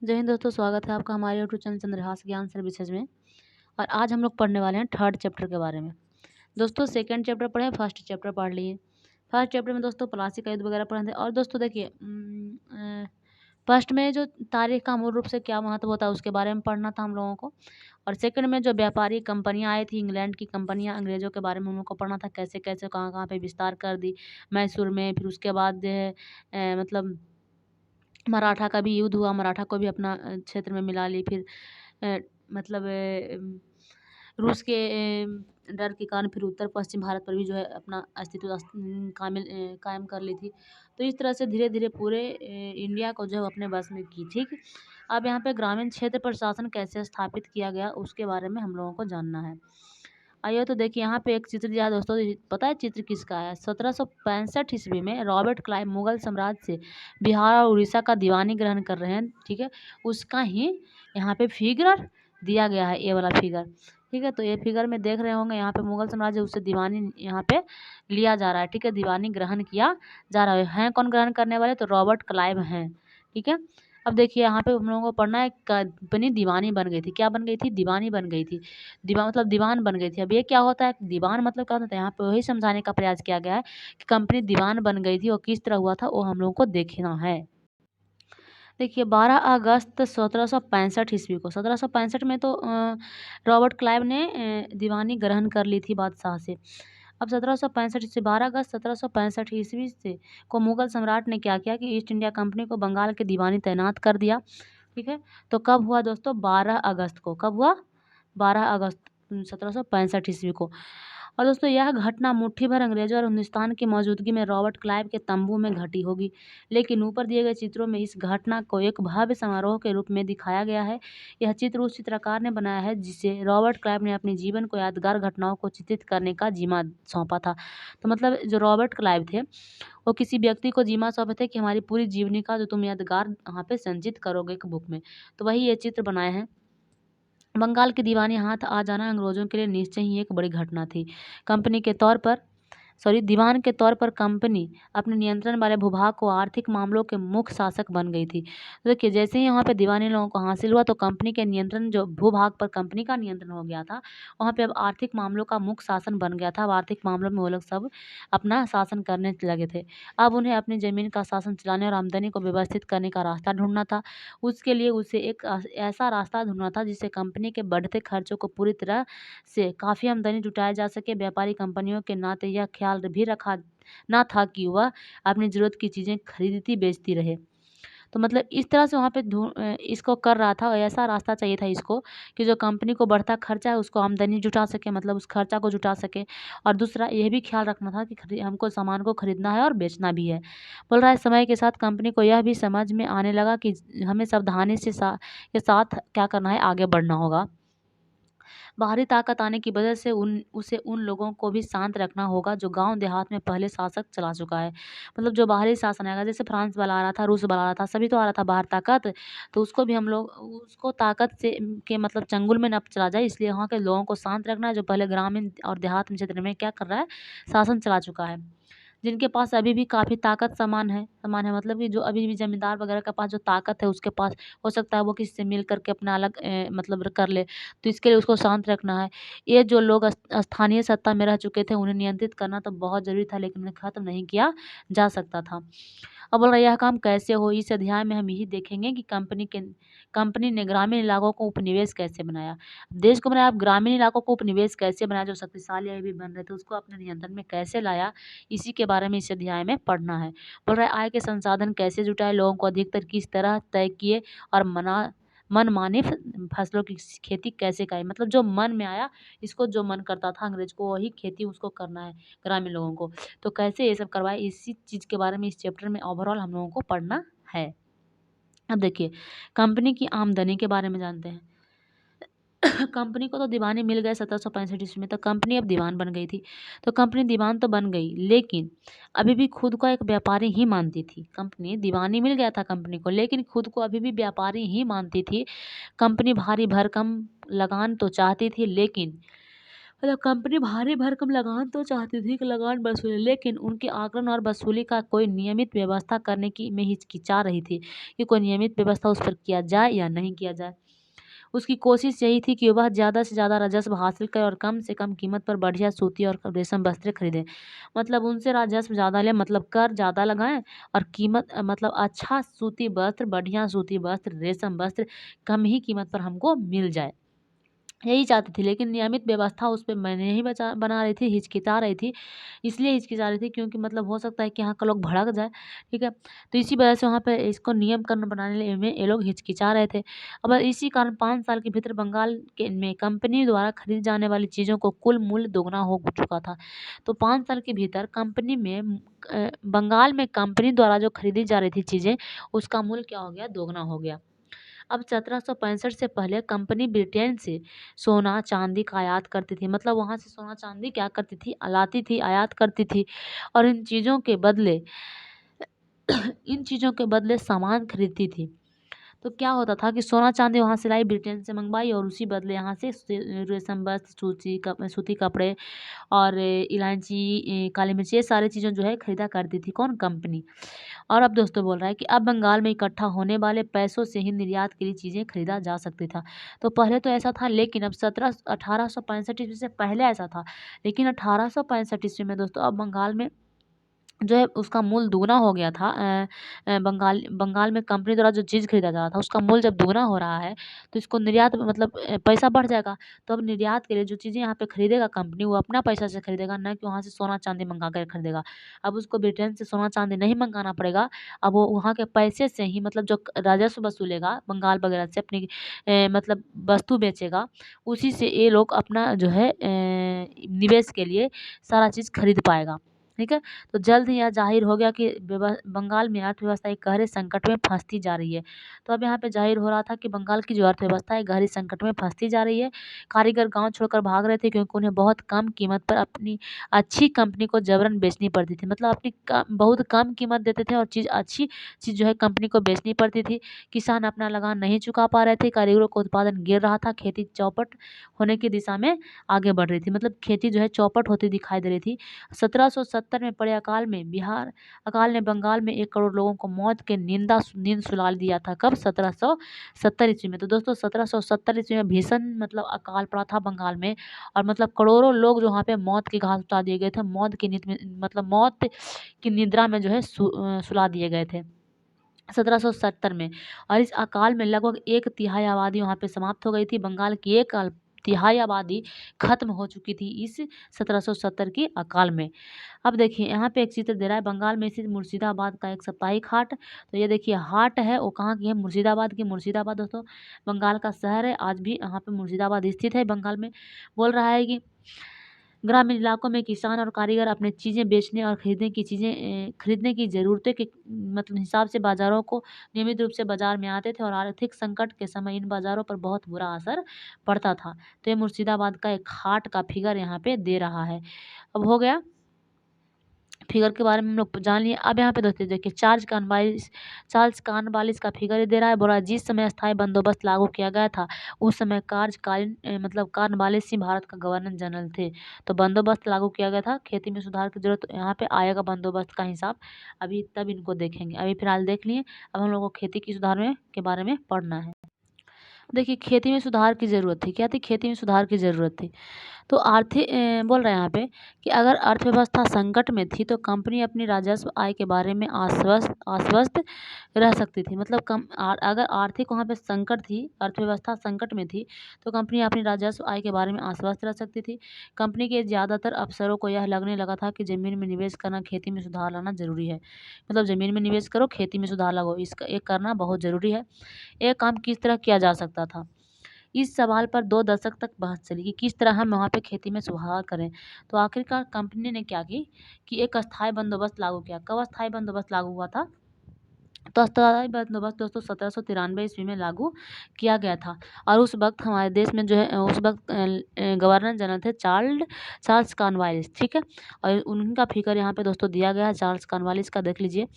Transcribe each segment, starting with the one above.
जय हिंद दोस्तों, स्वागत है आपका हमारे यूट्यूब चैनल चंद्रहास ज्ञान सर्विसेज में। और आज हम लोग पढ़ने वाले हैं थर्ड चैप्टर के बारे में। दोस्तों सेकंड चैप्टर पढ़े, फर्स्ट चैप्टर पढ़ लिए। फर्स्ट चैप्टर में दोस्तों प्लासी का युद्ध वगैरह पढ़े थे। और दोस्तों देखिए, फर्स्ट में जो तारीख का मूल रूप से क्या महत्व होता है उसके बारे में पढ़ना था हम लोगों को। और सेकंड में जो व्यापारी कंपनियां आई थी, इंग्लैंड की कंपनियां, अंग्रेजों के बारे में हम लोग को पढ़ना था, कैसे कैसे कहाँ कहाँ पे विस्तार कर दी मैसूर में। फिर उसके बाद जो है मतलब मराठा का भी युद्ध हुआ, मराठा को भी अपना क्षेत्र में मिला ली। फिर अ, मतलब रूस के डर के कारण फिर उत्तर पश्चिम भारत पर भी जो है अपना अस्तित्व कायम कर ली थी। तो इस तरह से धीरे धीरे पूरे इंडिया को जो है वो अपने बस में की। ठीक, अब यहाँ पे ग्रामीण क्षेत्र पर शासन कैसे स्थापित किया गया उसके बारे में हम लोगों को जानना है। आइए तो देखिए, यहाँ पे एक चित्र दिया है दोस्तों। पता है चित्र किसका है? 1765 ईस्वी में रॉबर्ट क्लाइव मुगल साम्राज्य से बिहार और उड़ीसा का दीवानी ग्रहण कर रहे हैं। ठीक है, उसका ही यहाँ पे फिगर दिया गया है, ये वाला फिगर। ठीक है, तो ये फिगर में देख रहे होंगे, यहाँ पे मुगल साम्राज्य उससे दीवानी यहाँ पे लिया जा रहा है। ठीक है, दीवानी ग्रहण किया जा रहा है। कौन ग्रहण करने वाले? तो रॉबर्ट क्लाइव हैं। ठीक है, अब देखिए यहाँ पे हम लोगों को पढ़ना है, कंपनी दीवानी बन गई थी। क्या बन गई थी? दीवानी बन गई थी। दीवान मतलब दीवान बन गई थी। अब ये क्या होता है? दीवान मतलब क्या होता है? यहाँ पे वही समझाने का प्रयास किया गया है कि कंपनी दीवान बन गई थी और किस तरह हुआ था वो हम लोगों को देखना है। देखिए 12 अगस्त 1765 ईस्वी को, 1765 में तो रॉबर्ट क्लाइव ने दीवानी ग्रहण कर ली थी बादशाह से। अब 1765 से 12 अगस्त 1765 ईस्वी से को मुगल सम्राट ने क्या किया कि ईस्ट इंडिया कंपनी को बंगाल के दीवानी तैनात कर दिया। ठीक है, तो कब हुआ दोस्तों? 12 अगस्त को। कब हुआ? 12 अगस्त 1765 ईस्वी को। और दोस्तों यह घटना मुट्ठी भर अंग्रेजों और हिंदुस्तान की मौजूदगी में रॉबर्ट क्लाइव के तंबू में घटी होगी। लेकिन ऊपर दिए गए चित्रों में इस घटना को एक भव्य समारोह के रूप में दिखाया गया है। यह चित्र उस चित्रकार ने बनाया है जिसे रॉबर्ट क्लाइव ने अपने जीवन को यादगार घटनाओं को चित्रित करने का जिम्मा सौंपा था। तो मतलब जो रॉबर्ट क्लाइव थे वो किसी व्यक्ति को जिम्मा सौंपे थे कि हमारी पूरी जीवनी का जो तुम यादगार यहाँ पे संचित करोगे एक बुक में। तो वही ये चित्र बनाए हैं। बंगाल की दीवानी हाथ आ जाना अंग्रेजों के लिए निश्चय ही एक बड़ी घटना थी। कंपनी के तौर पर दीवान के तौर पर कंपनी अपने नियंत्रण वाले भूभाग को आर्थिक मामलों के मुख्य शासक बन गई थी। तो देखिए जैसे ही यहाँ पे दीवानी लोगों को हासिल हुआ तो कंपनी के नियंत्रण, जो भूभाग पर कंपनी का नियंत्रण हो गया था, वहाँ पे अब आर्थिक मामलों का मुख्य शासन बन गया था। अब आर्थिक मामलों में वो लोग सब अपना शासन करने लगे थे। अब उन्हें अपनी ज़मीन का शासन चलाने और आमदनी को व्यवस्थित करने का रास्ता ढूंढना था। उसके लिए उसे एक ऐसा रास्ता ढूंढना था जिससे कंपनी के बढ़ते खर्चों को पूरी तरह से काफ़ी आमदनी जुटाया जा सके। व्यापारी कंपनियों के नाते यह ख्याल भी रखा ना था कि वह अपनी ज़रूरत की चीज़ें खरीदती बेचती रहे। तो मतलब इस तरह से वहाँ पे इसको कर रहा था, और ऐसा रास्ता चाहिए था इसको कि जो कंपनी को बढ़ता खर्चा है उसको आमदनी जुटा सके, मतलब उस खर्चा को जुटा सके। और दूसरा यह भी ख्याल रखना था कि हमको सामान को खरीदना है और बेचना भी है। बोल रहा है समय के साथ कंपनी को यह भी समझ में आने लगा कि हमें सावधानी से के साथ क्या करना है, आगे बढ़ना होगा। बाहरी ताकत आने की वजह से उसे उन लोगों को भी शांत रखना होगा जो गांव देहात में पहले शासक चला चुका है। मतलब जो बाहरी शासन आएगा, जैसे फ्रांस वाला आ रहा था, रूस वाला आ रहा था, सभी तो आ रहा था बाहर ताकत, तो उसको भी हम लोग उसको ताकत से के मतलब चंगुल में न चला जाए, इसलिए वहाँ के लोगों को शांत रखना है जो पहले ग्रामीण और देहात में क्षेत्र में क्या कर रहा है, शासन चला चुका है। जिनके पास अभी भी काफ़ी ताकत समान है मतलब कि जो अभी भी ज़मींदार वगैरह के पास जो ताकत है उसके पास, हो सकता है वो किसी से मिल करके अपना अलग मतलब कर ले। तो इसके लिए उसको शांत रखना है। ये जो लोग स्थानीय सत्ता में रह चुके थे उन्हें नियंत्रित करना तो बहुत ज़रूरी था, लेकिन उन्हें ख़त्म नहीं किया जा सकता था। अब बोल रहा है यह काम कैसे हो? इस अध्याय में हम यही देखेंगे कि कंपनी ने ग्रामीण इलाकों को उपनिवेश कैसे बनाया। देश को बनाया, अब ग्रामीण इलाकों को उपनिवेश कैसे बनाया, जो शक्तिशाली अभी बन रहे थे उसको अपने नियंत्रण में कैसे लाया, इसी के बारे में इस अध्याय में पढ़ना है। बोल रहा है आय के संसाधन कैसे जुटाए, लोगों को अधिकतर किस तरह तय किए, और मनमानी फसलों की खेती कैसे कराई। मतलब जो मन में आया, इसको जो मन करता था अंग्रेज को वही खेती उसको करना है ग्रामीण लोगों को, तो कैसे ये सब करवाए, इसी चीज़ के बारे में इस चैप्टर में ओवरऑल हम लोगों को पढ़ना है। अब देखिए कंपनी की आमदनी के बारे में जानते हैं। कंपनी को तो दीवानी मिल गए 1765 ईस्वी में, तो कंपनी अब दीवान बन गई थी। तो कंपनी दीवान तो बन गई, लेकिन अभी भी खुद को एक व्यापारी ही मानती थी। कंपनी दीवानी मिल गया था कंपनी को, लेकिन खुद को अभी भी व्यापारी ही मानती थी। कंपनी भारी भरकम लगान तो चाहती थी, लेकिन मतलब कंपनी भारी भरकम लगान तो चाहती थी कि लगान वसूले, लेकिन उनके आकलन और वसूली का कोई नियमित व्यवस्था करने की में हिचकिचा रही थी कि कोई नियमित व्यवस्था उस पर किया जाए या नहीं किया जाए। उसकी कोशिश यही थी कि वह ज़्यादा से ज़्यादा राजस्व हासिल करे और कम से कम कीमत पर बढ़िया सूती और रेशम वस्त्र खरीदे। मतलब उनसे राजस्व ज़्यादा ले, मतलब कर ज़्यादा लगाएं और कीमत मतलब अच्छा सूती वस्त्र, बढ़िया सूती वस्त्र, रेशम वस्त्र कम ही कीमत पर हमको मिल जाए। यही चाहती थी, लेकिन नियमित व्यवस्था उस पे मैं नहीं बना रही थी, हिचकिचा रही थी। इसलिए हिचकिचा रही थी क्योंकि मतलब हो सकता है कि यहाँ का लोग भड़क जाए, ठीक है? तो इसी वजह से वहाँ पे इसको नियम कानून बनाने में ये लोग हिचकिचा रहे थे। अब इसी कारण 5 साल के भीतर बंगाल के में कंपनी द्वारा खरीदी जाने वाली चीज़ों को कुल मूल्य दोगुना हो चुका था। तो 5 साल के भीतर कंपनी में बंगाल में कंपनी द्वारा जो खरीदी जा रही थी चीज़ें, उसका मूल्य क्या हो गया? दोगुना हो गया। अब 1765 से पहले कंपनी ब्रिटेन से सोना चांदी का आयात करती थी, मतलब वहाँ से सोना चांदी क्या करती थी? लाती थी, आयात करती थी और इन चीज़ों के बदले सामान खरीदती थी। तो क्या होता था कि सोना चांदी वहाँ से लाई, ब्रिटेन से मंगवाई और उसी बदले यहाँ से रेशम वस्त्र, सूती कपड़े और इलायची, काली मिर्च, ये सारी चीज़ें जो है खरीदा करती थी कौन? कंपनी। और अब दोस्तों बोल रहा है कि अब बंगाल में इकट्ठा होने वाले पैसों से ही निर्यात के लिए चीज़ें खरीदा जा सकती था। तो पहले तो ऐसा था, लेकिन अब 1865 ईस्वी से पहले ऐसा था, लेकिन 1865 ईस्वी में दोस्तों अब बंगाल में जो है उसका मूल्य दुगना हो गया था। बंगाल में कंपनी द्वारा जो चीज़ खरीदा जा रहा था उसका मूल्य जब दुगना हो रहा है, तो इसको निर्यात मतलब पैसा बढ़ जाएगा। तो अब निर्यात के लिए जो चीज़ें यहाँ पे खरीदेगा कंपनी, वो अपना पैसा से खरीदेगा, ना कि वहाँ से सोना चांदी मंगा कर खरीदेगा। अब उसको ब्रिटेन से सोना चांदी नहीं मंगाना पड़ेगा। अब वो वहाँ के पैसे से ही मतलब जो राजस्व वसूलेगा बंगाल वगैरह से, अपनी मतलब वस्तु बेचेगा, उसी से ये लोग अपना जो है निवेश के लिए सारा चीज़ खरीद पाएगा। ठीक है? तो जल्द ही यह ज़ाहिर हो गया कि बंगाल में अर्थव्यवस्था एक गहरे संकट में फंसती जा रही है। तो अब यहाँ पे ज़ाहिर हो रहा था कि बंगाल की जो अर्थव्यवस्था है गहरे संकट में फंसती जा रही है। कारीगर गाँव छोड़कर भाग रहे थे क्योंकि उन्हें बहुत कम कीमत पर अपनी अच्छी कंपनी को जबरन बेचनी पड़ती थी। मतलब अपनी बहुत कम कीमत देते थे और अच्छी चीज़ जो है कंपनी को बेचनी पड़ती थी। किसान अपना लगान नहीं चुका पा रहे थे, कारीगरों का उत्पादन गिर रहा था, खेती चौपट होने की दिशा में आगे बढ़ रही थी। मतलब खेती जो है चौपट होती दिखाई दे रही थी। 1770 में पड़े अकाल ने बंगाल में 1 करोड़ लोगों को मौत के नींद सुला दिया था। कब? 1770 ईस्वी में। तो दोस्तों 1770 ईस्वी में भीषण मतलब अकाल पड़ा था बंगाल में और मतलब करोड़ों लोग जो वहाँ पे मौत के घाट उतार दिए गए थे। मौत की नींद में मतलब मौत की निद्रा में जो है सुला दिए गए थे 1770 में। और इस अकाल में लगभग 1/3 आबादी वहाँ पे समाप्त हो गई थी। बंगाल की 1/3 आबादी खत्म हो चुकी थी इस 1770 की अकाल में। अब देखिए यहाँ पे एक चित्र दे रहा है, बंगाल में स्थित मुर्शिदाबाद का एक साप्ताहिक हाट। तो ये देखिए हाट है, वो कहाँ की है? मुर्शिदाबाद की। मुर्शिदाबाद दोस्तों बंगाल का शहर है, आज भी यहाँ पे मुर्शिदाबाद स्थित है बंगाल में। बोल रहा है कि ग्रामीण इलाकों में किसान और कारीगर अपने चीज़ें बेचने और खरीदने की ज़रूरतें के मतलब हिसाब से बाज़ारों को नियमित रूप से बाज़ार में आते थे और आर्थिक संकट के समय इन बाज़ारों पर बहुत बुरा असर पड़ता था। तो ये मुर्शिदाबाद का एक हाट का फिगर यहाँ पे दे रहा है। अब हो गया फिगर के बारे में हम लोग जान लिए। अब यहाँ पे दोस्तों देखिए चार्ल्स कॉर्नवालिस का फिगर ही दे रहा है। बोला जिस समय अस्थायी बंदोबस्त लागू किया गया था उस समय कार्यकालीन मतलब कॉर्नवालिस ही भारत का गवर्नर जनरल थे। तो बंदोबस्त लागू किया गया था, खेती में सुधार की जरूरत, यहाँ पे आएगा बंदोबस्त का हिसाब। अभी तब इनको देखेंगे, अभी फिलहाल देख लिए। अब हम लोग को खेती की सुधार में के बारे में पढ़ना है। देखिए खेती में सुधार की ज़रूरत थी। क्या थी? खेती में सुधार की ज़रूरत थी। तो बोल रहे हैं यहाँ पे कि अगर अर्थव्यवस्था संकट में थी तो कंपनी अपनी राजस्व आय के बारे में आश्वस्त रह सकती थी। मतलब अगर आर्थिक वहाँ पे संकट थी, अर्थव्यवस्था संकट में थी, तो कंपनी अपनी राजस्व आय के बारे में आश्वस्त रह सकती थी। कंपनी के ज़्यादातर अफसरों को यह लगने लगा था कि ज़मीन में निवेश करना, खेती में सुधार लाना ज़रूरी है। मतलब ज़मीन में निवेश करो, खेती में सुधार लगाओ, इसका एक करना बहुत ज़रूरी है। ये काम किस तरह किया जा सकता था? इस सवाल पर 2 दशक तक बहस चली कि किस तरह हम वहाँ पे खेती में सुधार करें। तो आखिरकार कंपनी ने क्या की कि एक अस्थायी बंदोबस्त लागू किया। कब अस्थायी बंदोबस्त लागू हुआ था? तो अस्थायी बंदोबस्त दोस्तों 1793 ईस्वी में लागू किया गया था। और उस वक्त हमारे देश में जो है उस वक्त गवर्नर जनरल थे चार्ल्स कॉर्नवालिस, ठीक है। और उनका फिगर यहाँ पे दोस्तों दिया गया है, चार्ल्स कॉर्नवालिस का देख लीजिए।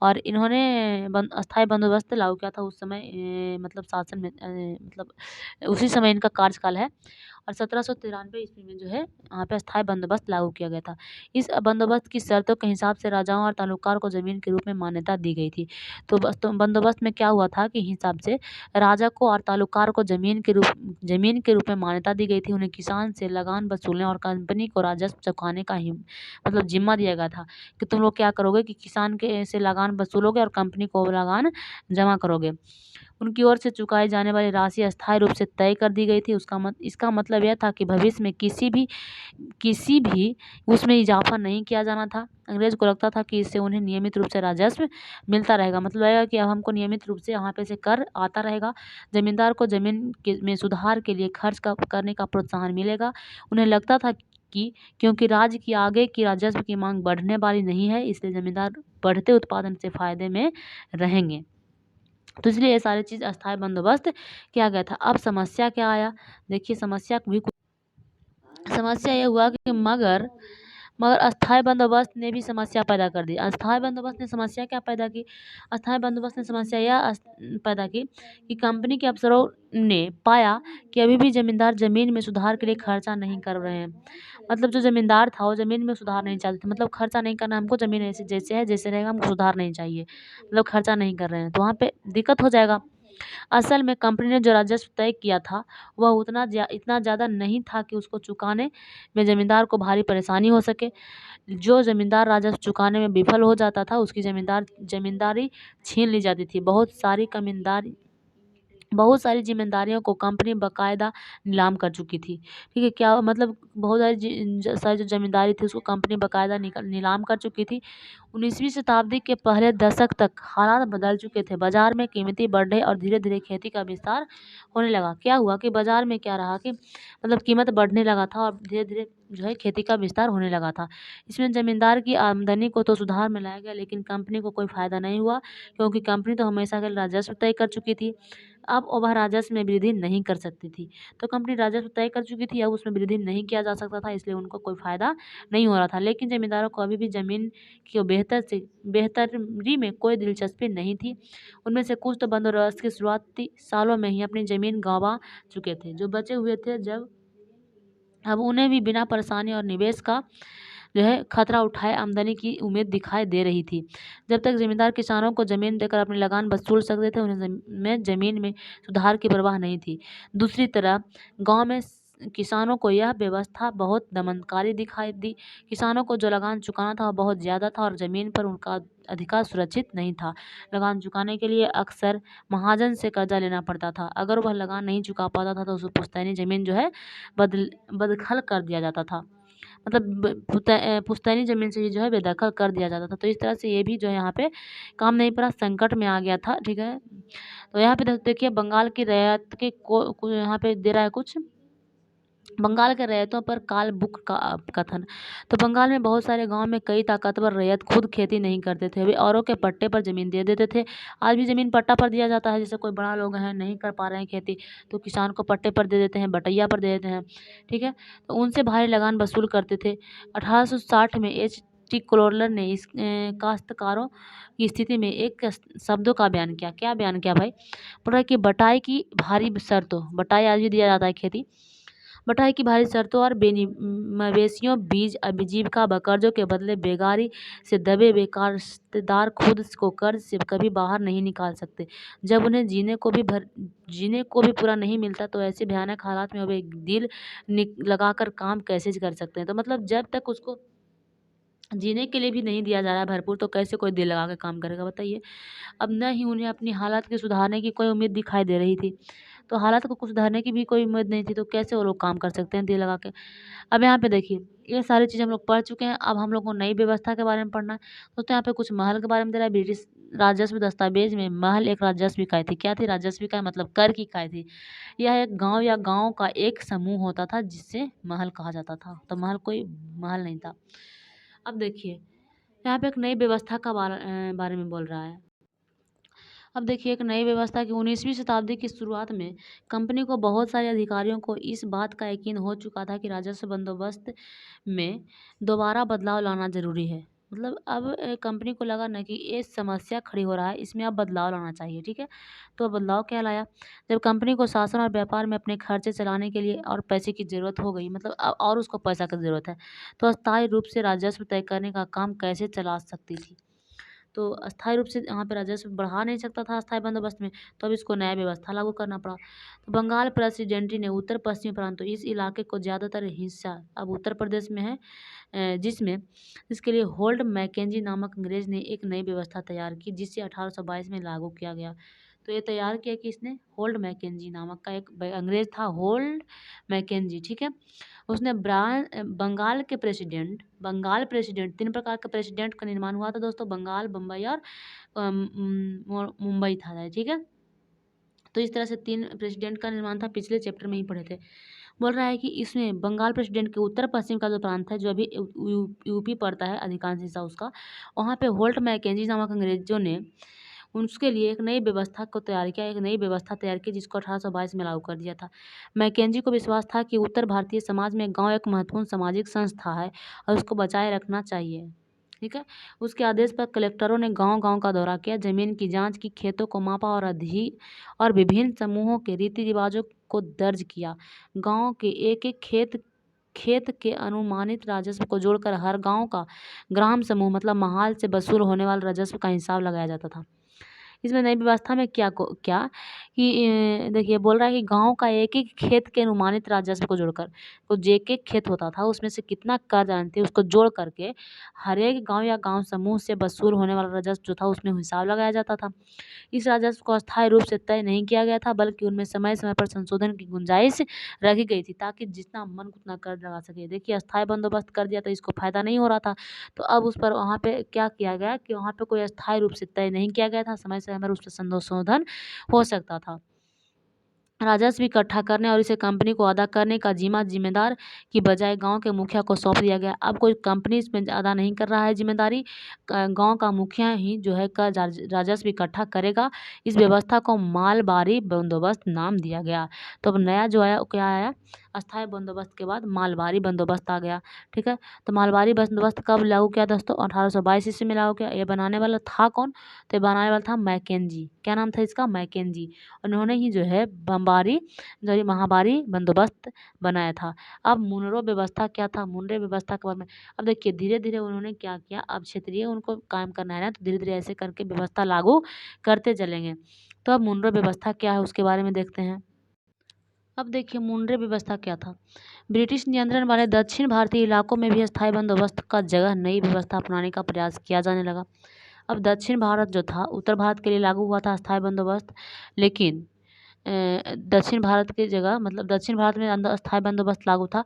और इन्होंने अस्थायी बंदोबस्त लागू किया था उस समय, मतलब शासन में, मतलब उसी समय इनका कार्यकाल है। और 1793 ईस्वी में जो है यहाँ पे अस्थायी बंदोबस्त लागू किया गया था। इस बंदोबस्त की शर्तों के हिसाब से राजाओं और तालुकारों को जमीन के रूप में मान्यता दी गई थी। तो बंदोबस्त में क्या हुआ था कि हिसाब से राजा को और तालुकार को जमीन के रूप में मान्यता दी गई थी। उन्हें किसान से लगान वसूलने और कंपनी को राजस्व चुकाने का ही मतलब जिम्मा दिया गया था कि तुम लोग क्या करोगे कि किसान के से लगान वसूलोगे और कंपनी को लगान जमा करोगे। उनकी ओर से चुकाई जाने वाली राशि अस्थायी रूप से तय कर दी गई थी। इसका मतलब यह था कि भविष्य में किसी भी उसमें इजाफा नहीं किया जाना था। अंग्रेज को लगता था कि इससे उन्हें नियमित रूप से राजस्व मिलता रहेगा, मतलब रहेगा कि अब हमको नियमित रूप से यहाँ पे से कर आता रहेगा। जमींदार को में सुधार के लिए खर्च करने का प्रोत्साहन मिलेगा। उन्हें लगता था कि क्योंकि राज्य की आगे की राजस्व की मांग बढ़ने वाली नहीं है, इसलिए जमींदार बढ़ते उत्पादन से फायदे में रहेंगे। तो इसलिए ये सारी चीज़ अस्थायी बंदोबस्त किया गया था। अब समस्या क्या आया, देखिए समस्या ये हुआ कि मगर अस्थायी बंदोबस्त ने भी समस्या पैदा कर दी। अस्थायी बंदोबस्त ने समस्या क्या पैदा की, अस्थायी बंदोबस्त ने समस्या यह पैदा की कि कंपनी के अफसरों ने पाया कि अभी भी जमींदार जमीन में सुधार के लिए खर्चा नहीं कर रहे हैं। मतलब जो जमींदार था वो जमीन में सुधार नहीं चाहते थे, मतलब खर्चा नहीं करना, हमको जमीन ऐसे जैसे है जैसे रहेगा, हमको सुधार नहीं चाहिए, मतलब खर्चा नहीं कर रहे हैं, तो वहाँ पे दिक्कत हो जाएगा। असल में कंपनी ने जो राजस्व तय किया था वह इतना ज़्यादा नहीं था कि उसको चुकाने में जमींदार को भारी परेशानी हो सके। जो जमींदार राजस्व चुकाने में विफल हो जाता था उसकी जमींदारी छीन ली जाती थी। बहुत सारी जिम्मेदारियों को कंपनी बाकायदा नीलाम कर चुकी थी, ठीक है। क्या मतलब बहुत सारी जो जमींदारी थी उसको कंपनी बाकायदा नीलाम कर चुकी थी। 19वीं शताब्दी के पहले दशक तक हालात बदल चुके थे। बाजार में कीमतें बढ़े और धीरे धीरे खेती का विस्तार होने लगा। क्या हुआ कि बाजार में क्या रहा कि मतलब कीमत बढ़ने लगा था और धीरे धीरे जो है खेती का विस्तार होने लगा था। इसमें जमींदार की आमदनी को तो सुधार में लाया गया, लेकिन कंपनी को कोई फायदा नहीं हुआ, क्योंकि कंपनी तो हमेशा के लिए राजस्व तय कर चुकी थी। अब वह राजस्व में वृद्धि नहीं कर सकती थी। तो कंपनी राजस्व तय कर चुकी थी, अब उसमें वृद्धि नहीं किया जा सकता था, इसलिए उनको कोई फायदा नहीं हो रहा था। लेकिन जमींदारों को अभी भी जमीन की बेहतरी में कोई दिलचस्पी नहीं थी। उनमें से कुछ तो बंदोबस्त के शुरुआती सालों में ही अपनी जमीन गंवा चुके थे। जो बचे हुए थे अब उन्हें भी बिना परेशानी और निवेश का जो है खतरा उठाए आमदनी की उम्मीद दिखाई दे रही थी। जब तक जमींदार किसानों को जमीन देकर अपनी लगान वसूल सकते थे, उन्हें जमीन में सुधार की परवाह नहीं थी। दूसरी तरफ गांव में किसानों को यह व्यवस्था बहुत दमनकारी दिखाई दी। किसानों को जो लगान चुकाना था वह बहुत ज़्यादा था और ज़मीन पर उनका अधिकार सुरक्षित नहीं था। लगान चुकाने के लिए अक्सर महाजन से कर्जा लेना पड़ता था। अगर वह लगान नहीं चुका पाता था तो उसे पुश्तैनी ज़मीन जो है बदखल कर दिया जाता था, मतलब पुश्तैनी ज़मीन से ही जो है बेदखल कर दिया जाता था। तो इस तरह से ये भी जो है यहाँ पे काम नहीं पड़ा, संकट में आ गया था, ठीक है। तो यहाँ पे देखिए बंगाल की रैयत के यहाँ पे दे रहा है कुछ बंगाल के रैयतों पर काल बुक का कथन। तो बंगाल में बहुत सारे गांव में कई ताकतवर रैयत खुद खेती नहीं करते थे, वे औरों के पट्टे पर ज़मीन दे देते थे। आज भी ज़मीन पट्टा पर दिया जाता है, जैसे कोई बड़ा लोग हैं नहीं कर पा रहे हैं खेती, तो किसान को पट्टे पर दे देते हैं, बटैया पर दे देते हैं, ठीक है। तो उनसे भारी लगान वसूल करते थे। 1860 में H.T. क्लोरलर ने इस काश्तकारों की स्थिति में एक शब्दों का बयान किया। क्या बयान किया भाई? बोल रहा है कि बटाई की भारी शर्तों, बटाई आज भी दिया जाता है खेती, बटाई की भारी शर्तों और मवेशियों, बीज, आजीविका व कर्जों के बदले बेगारी से दबे हुए काश्तकार खुद को कर्ज से कभी बाहर नहीं निकाल सकते। जब उन्हें जीने को भी पूरा नहीं मिलता तो ऐसे भयानक हालात में वे दिल लगाकर काम कैसे कर सकते हैं। तो मतलब जब तक उसको जीने के लिए भी नहीं दिया जा रहा है भरपूर, तो कैसे कोई दिल लगा के काम करेगा बताइए। अब न ही उन्हें अपनी हालात के सुधारने की कोई उम्मीद दिखाई दे रही थी, तो हालात को सुधारने की भी कोई उम्मीद नहीं थी, तो कैसे वो लोग काम कर सकते हैं दिल लगा के। अब यहाँ पे देखिए ये सारी चीज़ हम लोग पढ़ चुके हैं। अब हम लोग को नई व्यवस्था के बारे में पढ़ना है। तो यहाँ पे कुछ महल के बारे में दे रहा है। ब्रिटिश राजस्व दस्तावेज में महल एक राजस्व इकाई थी। क्या थी? राजस्व इकाई, मतलब कर की इकाई थी। यह एक गांव या गांव का एक समूह होता था जिससे महल कहा जाता था। तो महल कोई महल नहीं था। अब देखिए यहाँ पे एक नई व्यवस्था का बारे में बोल रहा है। अब देखिए, एक नई व्यवस्था की 19वीं शताब्दी की शुरुआत में कंपनी को बहुत सारे अधिकारियों को इस बात का यकीन हो चुका था कि राजस्व बंदोबस्त में दोबारा बदलाव लाना ज़रूरी है। मतलब अब कंपनी को लगा ना कि ये समस्या खड़ी हो रहा है, इसमें अब बदलाव लाना चाहिए, ठीक है? तो बदलाव क्या लाया? जब कंपनी को शासन और व्यापार में अपने खर्चे चलाने के लिए और पैसे की ज़रूरत हो गई, मतलब और उसको पैसा की ज़रूरत है, तो अस्थायी रूप से राजस्व तय करने का काम कैसे चला सकती थी? तो अस्थायी रूप से यहाँ पे राजस्व बढ़ा नहीं सकता था अस्थायी बंदोबस्त में, तो अब इसको नया व्यवस्था लागू करना पड़ा। तो बंगाल प्रेसिडेंटी ने उत्तर पश्चिमी प्रांतों इस इलाके को ज़्यादातर हिस्सा अब उत्तर प्रदेश में है, जिसमें इसके लिए होल्ड मैकेंजी नामक अंग्रेज ने एक नई व्यवस्था तैयार की, जिसे 1822 में लागू किया गया। तो ये तैयार किया किसने? होल्ड मैकेंजी नामक का एक अंग्रेज था, होल्ड मैकेंजी, ठीक है? उसने बंगाल प्रेसिडेंट 3 प्रकार के प्रेसिडेंट का निर्माण हुआ था दोस्तों, बंगाल, बम्बई और मुंबई था, ठीक है? तो इस तरह से 3 प्रेसिडेंट का निर्माण था, पिछले चैप्टर में ही पढ़े थे। बोल रहा है कि इसमें बंगाल प्रेसिडेंट के उत्तर पश्चिम का जो प्रांत है, जो अभी यूपी पड़ता है अधिकांश हिस्सा उसका, वहाँ पे होल्ट मैकेंजी नामक अंग्रेजों ने उसके लिए एक नई व्यवस्था को तैयार किया, एक नई व्यवस्था तैयार की, जिसको 1822 में लागू कर दिया था। मैकेंजी को विश्वास था कि उत्तर भारतीय समाज में गांव एक महत्वपूर्ण सामाजिक संस्था है और उसको बचाए रखना चाहिए, ठीक है? उसके आदेश पर कलेक्टरों ने गांव-गांव का दौरा किया, जमीन की जांच की, खेतों को मापा और विभिन्न समूहों के रीति रिवाजों को दर्ज किया। गांव के एक-एक खेत के अनुमानित राजस्व को जोड़कर हर गांव का ग्राम समूह मतलब महाल से वसूल होने वाले राजस्व का हिसाब लगाया जाता था। इसमें नई व्यवस्था में क्या कि देखिए, बोल रहा है कि गाँव का एक-एक खेत के अनुमानित राजस्व को जोड़कर, तो जो एक-एक खेत होता था उसमें से कितना कर जानते उसको जोड़ करके हर एक गाँव या गाँव समूह से वसूल होने वाला राजस्व जो था उसमें हिसाब लगाया जाता था। इस राजस्व को अस्थायी रूप से तय नहीं किया गया था, बल्कि उनमें समय-समय पर संशोधन की गुंजाइश रखी गई थी, ताकि जितना मन उतना कर लगा सके। देखिए, अस्थायी बंदोबस्त कर दिया तो इसको फ़ायदा नहीं हो रहा था, तो अब उस पर वहाँ पे क्या किया गया कि वहाँ पे कोई अस्थायी रूप से तय नहीं किया गया था, समय-समय पर उस पे संशोधन हो सकता था। राजस्व इकट्ठा करने और इसे कंपनी को अदा करने का जिम्मेदार की बजाय गांव के मुखिया को सौंप दिया गया। अब कोई कंपनी इसमें अदा नहीं कर रहा है जिम्मेदारी, गांव का मुखिया ही जो है का राजस्व इकट्ठा करेगा। इस व्यवस्था को मालबारी बंदोबस्त नाम दिया गया। तो अब नया जो आया वो क्या आया? अस्थायी बंदोबस्त के बाद मालबारी बंदोबस्त आ गया, ठीक है? तो मालबारी बंदोबस्त कब लागू किया दोस्तों? 1822 ईस्वी में लागू किया। ये बनाने वाला था कौन? तो ये बनाने वाला था मैकेंजी। क्या नाम था इसका? मैकेंजी। उन्होंने ही जो है महाबारी बंदोबस्त बनाया था। अब मुनरो व्यवस्था क्या था? मुनरे व्यवस्था के बारे में अब देखिए, धीरे-धीरे उन्होंने क्या किया, अब क्षेत्रीय उनको काम करना है ना, तो धीरे-धीरे ऐसे करके व्यवस्था लागू करते चलेंगे। तो अब मुनरो व्यवस्था क्या है उसके बारे में देखते हैं। अब देखिए, मुनरे व्यवस्था क्या था? ब्रिटिश नियंत्रण वाले दक्षिण भारतीय इलाकों में भी अस्थायी बंदोबस्त का जगह नई व्यवस्था अपनाने का प्रयास किया जाने लगा। अब दक्षिण भारत जो था, उत्तर भारत के लिए लागू हुआ था अस्थायी बंदोबस्त, लेकिन दक्षिण भारत की जगह मतलब दक्षिण भारत में अस्थायी बंदोबस्त लागू था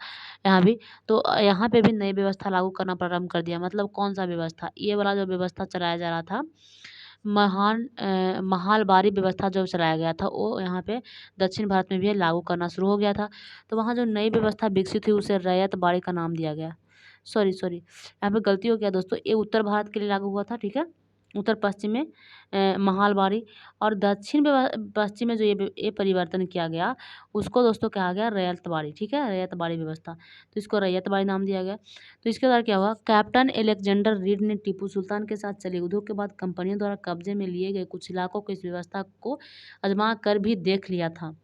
यहाँ भी, तो यहाँ पे भी नई व्यवस्था लागू करना प्रारंभ कर दिया। मतलब कौन सा व्यवस्था? ये वाला जो व्यवस्था चलाया जा रहा था, महालबारी व्यवस्था जो चलाया गया था, वो यहाँ पे दक्षिण भारत में भी लागू करना शुरू हो गया था। तो वहाँ जो नई व्यवस्था विकसित हुई उसे रैयत बाड़ी का नाम दिया गया। सॉरी यहाँ पे गलती हो गया दोस्तों, ये उत्तर भारत के लिए लागू हुआ था, ठीक है? उत्तर पश्चिम में महालबारी, और दक्षिण पश्चिम में जो ये परिवर्तन किया गया उसको दोस्तों कहा गया रैयतबाड़ी, ठीक है? रैयतबाड़ी व्यवस्था, तो इसको रैयतबाड़ी नाम दिया गया। तो इसके द्वारा क्या हुआ? कैप्टन अलेक्जेंडर रीड ने टीपू सुल्तान के साथ चले युद्धों के बाद कंपनियों द्वारा कब्जे में लिए गए कुछ इलाकों को इस व्यवस्था को आजमा कर भी देख लिया था।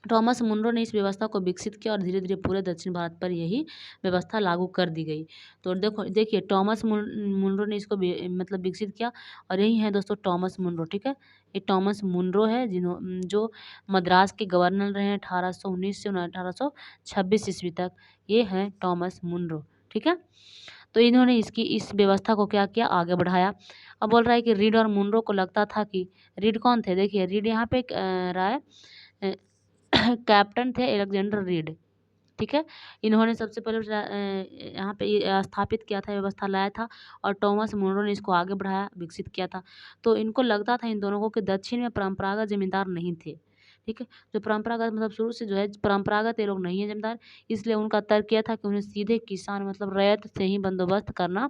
थॉमस मुनरो ने इस व्यवस्था को विकसित किया और धीरे-धीरे पूरे दक्षिण भारत पर यही व्यवस्था लागू कर दी गई। तो देखिए, थॉमस मुनरो ने इसको मतलब विकसित किया, और यही है दोस्तों थॉमस मुनरो, ठीक है? ये थॉमस मुनरो है जो मद्रास के गवर्नर रहे हैं 1819 से 1826 ईस्वी तक। ये हैं थॉमस मुनरो, ठीक है? तो इन्होंने इस व्यवस्था को क्या किया? आगे बढ़ाया। अब बोल रहा है कि रीड और मुनरो को लगता था कि रीड कौन थे? देखिए, रीड यहाँ पे रहा है कैप्टन थे अलेक्जेंडर रीड, ठीक है? इन्होंने सबसे पहले यहाँ पे ये स्थापित किया था, व्यवस्था लाया था, और थॉमस मुनरो ने इसको आगे बढ़ाया, विकसित किया था। तो इनको लगता था इन दोनों को कि दक्षिण में परंपरागत जमींदार नहीं थे, ठीक है। जो परंपरागत मतलब शुरू से जो है परंपरागत ये लोग नहीं है जमींदार, इसलिए उनका तर्क यह था कि उन्हें सीधे किसान मतलब रैयत से ही बंदोबस्त करना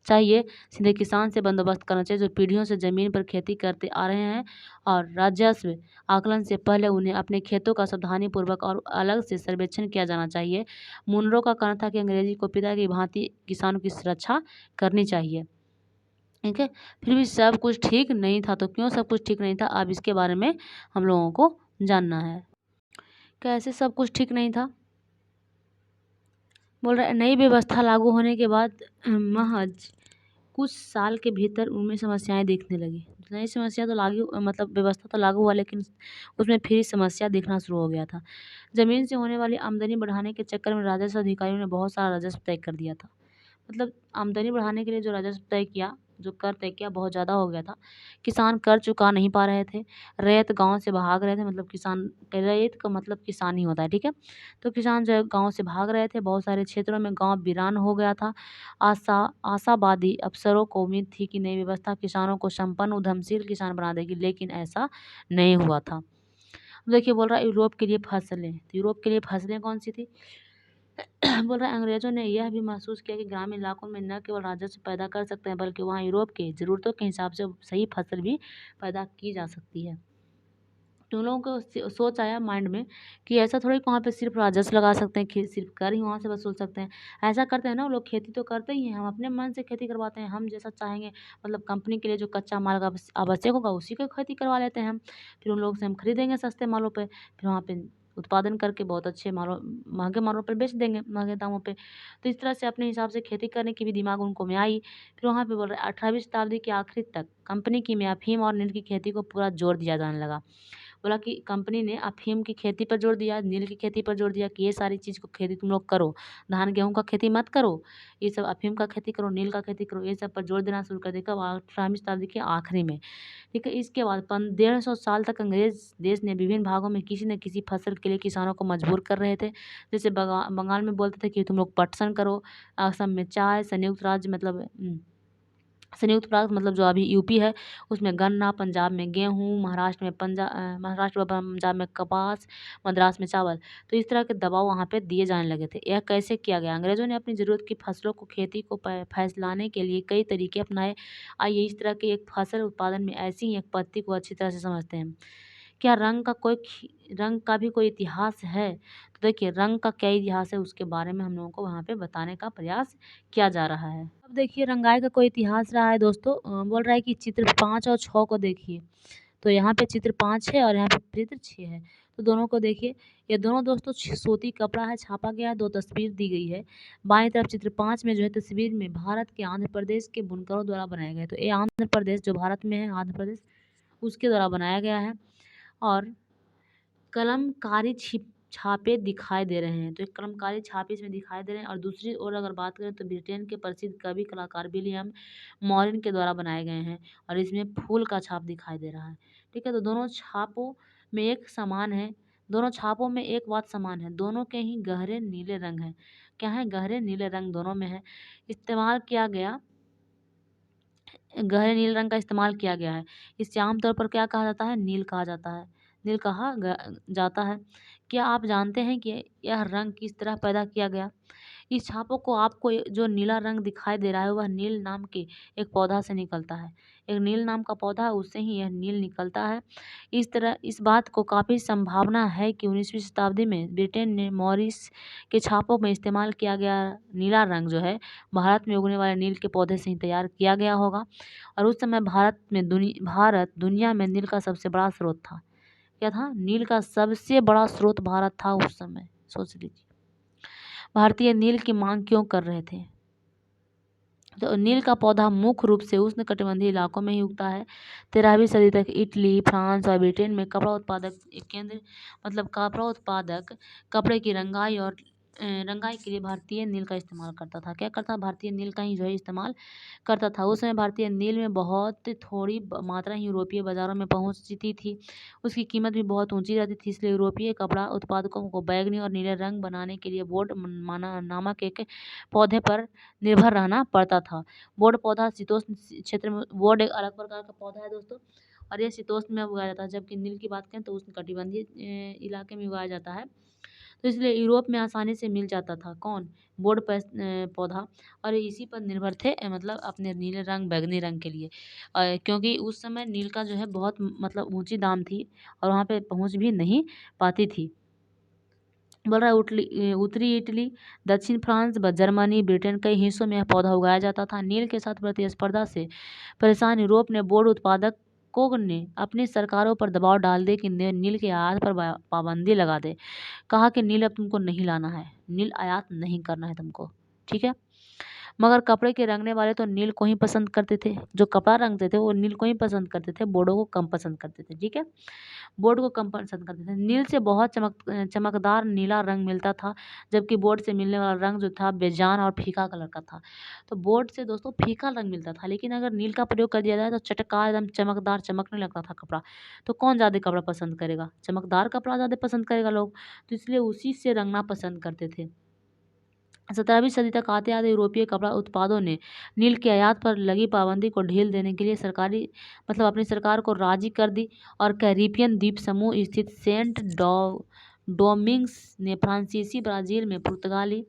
चाहिए, सीधे किसान से बंदोबस्त करना चाहिए जो पीढ़ियों से ज़मीन पर खेती करते आ रहे हैं, और राजस्व आकलन से पहले उन्हें अपने खेतों का सावधानीपूर्वक और अलग से सर्वेक्षण किया जाना चाहिए। मुनरो का कहना था कि अंग्रेजी को पिता की भांति किसानों की सुरक्षा करनी चाहिए। ठीक है। फिर भी सब कुछ ठीक नहीं था, तो क्यों सब कुछ ठीक नहीं था, अब इसके बारे में हम लोगों को जानना है। कैसे सब कुछ ठीक नहीं था? बोल रहा है नई व्यवस्था लागू होने के बाद महज कुछ साल के भीतर उनमें समस्याएं दिखने लगी। नई समस्या तो लागू मतलब व्यवस्था तो लागू हुआ, लेकिन उसमें फिर समस्या दिखना शुरू हो गया था। ज़मीन से होने वाली आमदनी बढ़ाने के चक्कर में राजस्व अधिकारियों ने बहुत सारा राजस्व तय कर दिया था। मतलब आमदनी बढ़ाने के लिए जो राजस्व तय किया, जो कर तय किया, बहुत ज़्यादा हो गया था। किसान कर चुका नहीं पा रहे थे, रैयत गाँव से भाग रहे थे, मतलब किसान, रैयत का मतलब किसान ही होता है, ठीक है। तो किसान जो है गाँव से भाग रहे थे, बहुत सारे क्षेत्रों में गाँव वीरान हो गया था। आशावादी अफसरों को उम्मीद थी कि नई व्यवस्था किसानों को संपन्न उद्यमशील किसान बना देगी, लेकिन ऐसा नहीं हुआ था। अब देखिए बोल रहा है यूरोप के लिए फसलें, तो यूरोप के लिए फसलें कौन सी थी? बोल रहा है अंग्रेजों ने यह भी महसूस किया कि ग्रामीण इलाकों में न केवल राजस्व पैदा कर सकते हैं, बल्कि वहाँ यूरोप की ज़रूरतों के हिसाब से सही फसल भी पैदा की जा सकती है। तो उन लोगों को सोच आया माइंड में कि ऐसा थोड़ी कि वहाँ पे सिर्फ राजस्व लगा सकते हैं, सिर्फ कर ही वहाँ से वसूल सकते हैं। ऐसा करते हैं ना वो लोग, खेती तो करते ही हैं, हम अपने मन से खेती करवाते हैं, हम जैसा चाहेंगे, मतलब कंपनी के लिए जो कच्चा माल का आवश्यक होगा उसी को खेती करवा लेते हैं हम। फिर उन लोगों से हम खरीदेंगे सस्ते मालों पे, फिर वहाँ पे उत्पादन करके बहुत अच्छे मालों, महंगे मालों पर बेच देंगे महंगे दामों पे। तो इस तरह से अपने हिसाब से खेती करने की भी दिमाग उनको में आई। फिर वहाँ पे बोल रहे 18वीं शताब्दी के आखिर तक कंपनी की में अफीम और नील की खेती को पूरा जोर दिया जाने लगा। बोला कि कंपनी ने अफ़ीम की खेती पर जोर दिया, नील की खेती पर जोर दिया कि ये सारी चीज़ को खेती तुम लोग करो। धान गेहूँ का खेती मत करो, ये सब अफ़ीम का खेती करो, नील का खेती करो, ये सब पर जोर देना शुरू कर दिया कब? 18वीं शताब्दी के आखिरी में। ठीक है। इसके बाद 150 साल तक अंग्रेज देश ने विभिन्न भागों में किसी न किसी फसल के लिए किसानों को मजबूर कर रहे थे। जैसे बंगाल में बोलते थे कि तुम लोग पटसन करो, असम में चाय, संयुक्त राज्य मतलब संयुक्त प्रांत मतलब जो अभी यूपी है उसमें गन्ना, पंजाब में गेहूँ, महाराष्ट्र व पंजाब में कपास, मद्रास में चावल। तो इस तरह के दबाव वहाँ पे दिए जाने लगे थे। यह कैसे किया गया? अंग्रेज़ों ने अपनी ज़रूरत की फसलों को खेती को फैसलाने के लिए कई तरीके अपनाए। आइए इस तरह के एक फसल उत्पादन में ऐसी ही एक पद्धति को अच्छी तरह से समझते हैं। क्या रंग का भी कोई इतिहास है? तो देखिए रंग का क्या इतिहास है उसके बारे में हम लोगों को वहाँ पे बताने का प्रयास किया जा रहा है। अब देखिए रंगाई का कोई इतिहास रहा है दोस्तों। बोल रहा है कि चित्र 5 और 6 को देखिए। तो यहाँ पे चित्र 5 है और यहाँ पे चित्र 6 है। तो दोनों को देखिए। ये दोनों दोस्तों सूती कपड़ा है, छापा गया है, 2 तस्वीर दी गई है। बाएं तरफ चित्र 5 में जो है तस्वीर में भारत के आंध्र प्रदेश के बुनकरों द्वारा बनाया गया है। तो ये आंध्र प्रदेश जो भारत में है, आंध्र प्रदेश उसके द्वारा बनाया गया है। और कलमकारी छापे दिखाई दे रहे हैं। तो एक कलमकारी छापे इसमें दिखाई दे रहे हैं। और दूसरी ओर अगर बात करें तो ब्रिटेन के प्रसिद्ध कवि कलाकार विलियम मॉरिन के द्वारा बनाए गए हैं और इसमें फूल का छाप दिखाई दे रहा है। ठीक है। तो दोनों छापों में एक समान है, दोनों छापों में एक बात समान है, दोनों के ही गहरे नीले रंग हैं। क्या है? गहरे नीले रंग दोनों में है। इस्तेमाल किया गया गहरे नीले रंग का इस्तेमाल किया गया है। इसे आमतौर पर क्या कहा जाता है? नील कहा जाता है, नील कहा जाता है। क्या आप जानते हैं कि यह रंग किस तरह पैदा किया गया? इस छापों को आपको जो नीला रंग दिखाई दे रहा है वह नील नाम के एक पौधा से निकलता है। एक नील नाम का पौधा है, उससे ही यह नील निकलता है। इस तरह इस बात को काफ़ी संभावना है कि 19वीं शताब्दी में ब्रिटेन ने मॉरिस के छापों में इस्तेमाल किया गया नीला रंग जो है भारत में उगने वाले नील के पौधे से ही तैयार किया गया होगा। और उस समय भारत दुनिया में नील का सबसे बड़ा स्रोत था। क्या था? नील का सबसे बड़ा स्रोत भारत था उस समय। सोच लीजिए भारतीय नील की मांग क्यों कर रहे थे? तो नील का पौधा मुख्य रूप से उष्णकटिबंधीय इलाकों में ही उगता है। 13वीं सदी तक इटली, फ्रांस और ब्रिटेन में कपड़ा उत्पादक एक केंद्र मतलब कपड़ा उत्पादक कपड़े की रंगाई के लिए भारतीय नील का इस्तेमाल करता था। क्या करता? भारतीय नील का ही जो है इस्तेमाल करता था। उस समय भारतीय नील में बहुत थोड़ी मात्रा ही यूरोपीय बाज़ारों में पहुंचती थी। उसकी कीमत भी बहुत ऊंची रहती थी, इसलिए यूरोपीय कपड़ा उत्पादकों को बैगनी और नीले रंग बनाने के लिए बोर्ड नामक एक पौधे पर निर्भर रहना पड़ता था। बोर्ड पौधा शीतोष्ण क्षेत्र में, बोर्ड एक अलग प्रकार का पौधा है दोस्तों, और ये शीतोष्ण में उगाया जाता है, जबकि नील की बात करें तो उष्णकटिबंधीय इलाके में उगाया जाता है। तो इसलिए यूरोप में आसानी से मिल जाता था कौन, पौधा, और इसी पर निर्भर थे मतलब अपने नीले रंग बैगनी रंग के लिए, क्योंकि उस समय नील का जो है बहुत मतलब ऊंची दाम थी और वहाँ पे पहुँच भी नहीं पाती थी। बोल रहा है उत्तरी इटली, दक्षिण फ्रांस, जर्मनी, ब्रिटेन कई हिस्सों में यह पौधा उगाया जाता था। नील के साथ प्रतिस्पर्धा से परेशान यूरोप ने बोर्ड उत्पादकों ने अपनी सरकारों पर दबाव डाल दिया कि नील के आयात पर पाबंदी लगा दे। कहा कि नील अब तुमको नहीं लाना है, नील आयात नहीं करना है तुमको, ठीक है। मगर कपड़े के रंगने वाले तो नील को ही पसंद करते थे, जो कपड़ा रंगते थे वो नील को ही पसंद करते थे, बोर्डों को कम पसंद करते थे, ठीक है। बोर्ड को कम पसंद करते थे। नील से बहुत चमकदार नीला रंग मिलता था, जबकि बोर्ड से मिलने वाला रंग जो था बेजान और फीका कलर का था। तो बोर्ड से दोस्तों फीका रंग मिलता था, लेकिन अगर नील का प्रयोग कर दिया जाए तो चटकार एकदम चमकदार चमकने लगता था कपड़ा। तो कौन ज़्यादा कपड़ा पसंद करेगा, चमकदार कपड़ा ज़्यादा पसंद करेगा लोग, तो इसलिए उसी से रंगना पसंद करते थे। 17वीं सदी तक आते आते यूरोपीय कपड़ा उत्पादों ने नील के आयात पर लगी पाबंदी को ढील देने के लिए सरकारी मतलब अपनी सरकार को राजी कर दी, और कैरिबियन द्वीप समूह स्थित डोमिंग्स ने फ्रांसीसी, ब्राज़ील में पुर्तगाली,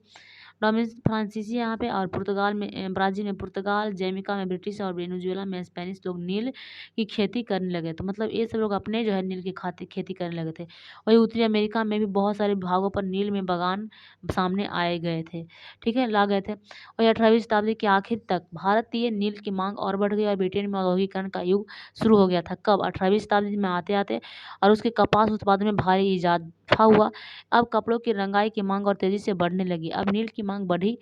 डोमिनिक फ्रांसीसी यहाँ पे, और पुर्तगाल में ब्राज़ील में पुर्तगाल, जैमिका में ब्रिटिश और वेनेजुएला में स्पेनिश लोग नील की खेती करने लगे। तो मतलब ये सब लोग अपने जो है नील की खेती करने लगे थे। वही उत्तरी अमेरिका में भी बहुत सारे भागों पर नील में बागान सामने आए गए थे, ठीक है, ला गए थे। और 18वीं शताब्दी के आखिर तक भारतीय नील की मांग और बढ़ गई और ब्रिटेन में औद्योगिकरण का युग शुरू हो गया था। कब, 18वीं शताब्दी में आते आते, और उसके कपास उत्पादन में भारी इजाफा हुआ। अब कपड़ों की रंगाई की मांग और तेजी से बढ़ने लगी। अब नील की मांग बढ़ी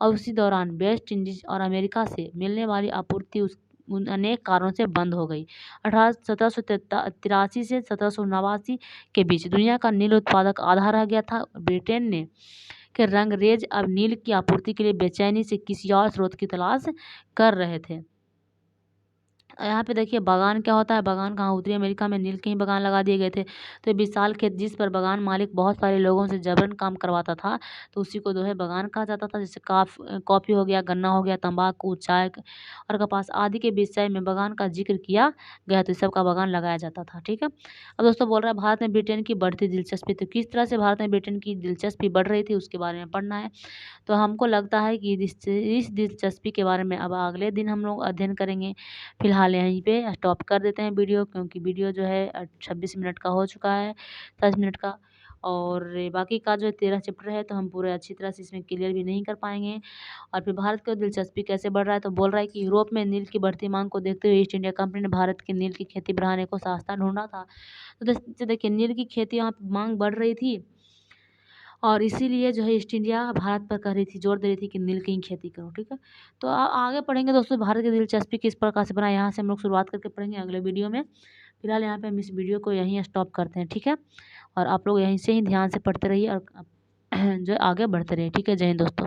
और उसी दौरान वेस्ट इंडीज और अमेरिका से मिलने वाली आपूर्ति उन अनेक कारणों से बंद हो गई। 1783 से 1789 के बीच दुनिया का नील उत्पादक आधा रह गया था। ब्रिटेन ने के रंगरेज अब नील की आपूर्ति के लिए बेचैनी से किसी और स्रोत की तलाश कर रहे थे। यहाँ पे देखिए बागान क्या होता है, बागान कहाँ, उत्तरी अमेरिका में नील के ही बागान लगा दिए गए थे। तो ये विशाल खेत जिस पर बागान मालिक बहुत सारे लोगों से जबरन काम करवाता था, तो उसी को जो है बागान कहा जाता था। जैसे कॉफ़ी हो गया, गन्ना हो गया, तंबाकू, चाय और कपास आदि के विषय में बागान का जिक्र किया गया, तो इस सब का बागान लगाया जाता था, ठीक है। अब दोस्तों बोल रहा है भारत में ब्रिटेन की बढ़ती दिलचस्पी, तो किस तरह से भारत में ब्रिटेन की दिलचस्पी बढ़ रही थी उसके बारे में पढ़ना है। तो हमको लगता है कि इस दिलचस्पी के बारे में अब अगले दिन हम लोग अध्ययन करेंगे। फिलहाल यहीं पे स्टॉप कर देते हैं वीडियो, क्योंकि वीडियो जो है 26 मिनट का हो चुका है, 10 मिनट का, और बाकी का जो 13 चैप्टर है तो हम पूरे अच्छी तरह से इसमें क्लियर भी नहीं कर पाएंगे। और फिर भारत की दिलचस्पी कैसे बढ़ रहा है, तो बोल रहा है कि यूरोप में नील की बढ़ती मांग को देखते हुए ईस्ट इंडिया कंपनी ने भारत की नील की खेती बढ़ाने को रास्ता ढूंढा था। तो देखिए नील की खेती यहाँ पे मांग बढ़ रही थी, और इसीलिए जो है ईस्ट इंडिया भारत पर कर रही थी, जोर दे रही थी कि नील की ही खेती करो, ठीक है। तो आगे पढ़ेंगे दोस्तों भारत की दिलचस्पी किस प्रकार से बना, यहाँ से हम लोग शुरुआत करके पढ़ेंगे अगले वीडियो में। फिलहाल यहाँ पे हम इस वीडियो को यहीं स्टॉप करते हैं, ठीक है। और आप लोग यहीं से ही ध्यान से पढ़ते रहिए और जो आगे बढ़ते रहिए, ठीक है। जय हिंद दोस्तों।